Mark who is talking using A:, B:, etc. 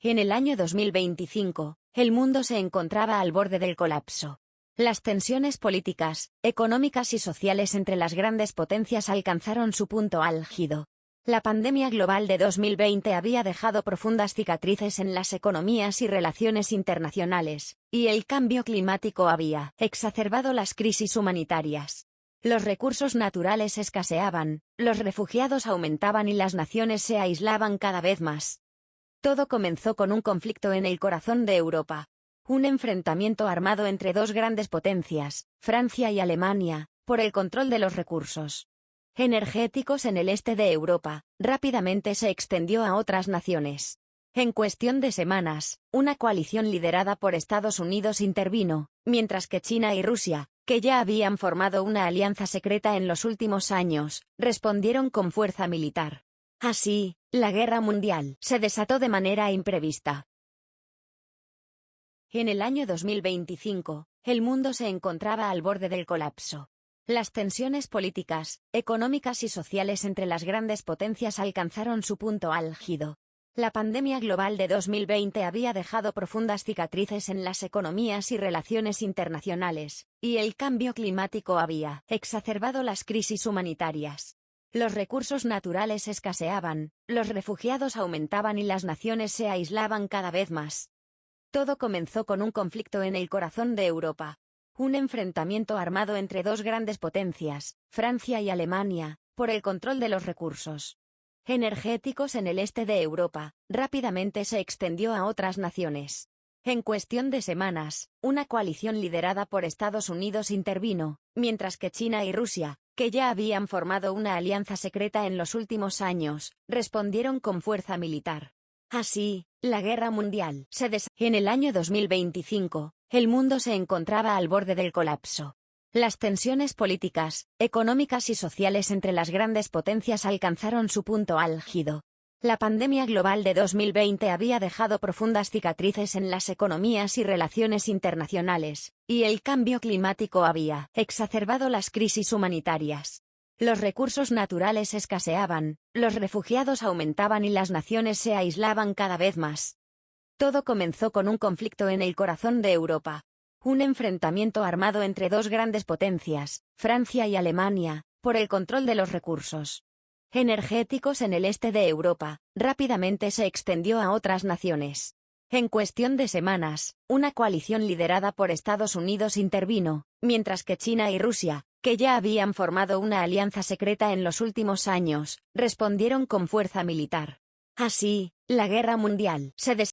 A: En el año 2025, el mundo se encontraba al borde del colapso. Las tensiones políticas, económicas y sociales entre las grandes potencias alcanzaron su punto álgido. La pandemia global de 2020 había dejado profundas cicatrices en las economías y relaciones internacionales, y el cambio climático había exacerbado las crisis humanitarias. Los recursos naturales escaseaban, los refugiados aumentaban y las naciones se aislaban cada vez más. Todo comenzó con un conflicto en el corazón de Europa. Un enfrentamiento armado entre dos grandes potencias, Francia y Alemania, por el control de los recursos energéticos en el este de Europa, rápidamente se extendió a otras naciones. En cuestión de semanas, una coalición liderada por Estados Unidos intervino, mientras que China y Rusia, que ya habían formado una alianza secreta en los últimos años, respondieron con fuerza militar. Así, la guerra mundial se desató de manera imprevista. En el año 2025, el mundo se encontraba al borde del colapso. Las tensiones políticas, económicas y sociales entre las grandes potencias alcanzaron su punto álgido. La pandemia global de 2020 había dejado profundas cicatrices en las economías y relaciones internacionales, y el cambio climático había exacerbado las crisis humanitarias. Los recursos naturales escaseaban, los refugiados aumentaban y las naciones se aislaban cada vez más. Todo comenzó con un conflicto en el corazón de Europa. Un enfrentamiento armado entre dos grandes potencias, Francia y Alemania, por el control de los recursos energéticos en el este de Europa, rápidamente se extendió a otras naciones. En cuestión de semanas, una coalición liderada por Estados Unidos intervino, mientras que China y Rusia, que ya habían formado una alianza secreta en los últimos años, respondieron con fuerza militar. Así, la guerra mundial se desató. En el año 2025, el mundo se encontraba al borde del colapso. Las tensiones políticas, económicas y sociales entre las grandes potencias alcanzaron su punto álgido. La pandemia global de 2020 había dejado profundas cicatrices en las economías y relaciones internacionales, y el cambio climático había exacerbado las crisis humanitarias. Los recursos naturales escaseaban, los refugiados aumentaban y las naciones se aislaban cada vez más. Todo comenzó con un conflicto en el corazón de Europa. Un enfrentamiento armado entre dos grandes potencias, Francia y Alemania, por el control de los recursos energéticos en el este de Europa, rápidamente se extendió a otras naciones. En cuestión de semanas, una coalición liderada por Estados Unidos intervino, mientras que China y Rusia, que ya habían formado una alianza secreta en los últimos años, respondieron con fuerza militar. Así, la guerra mundial se desató.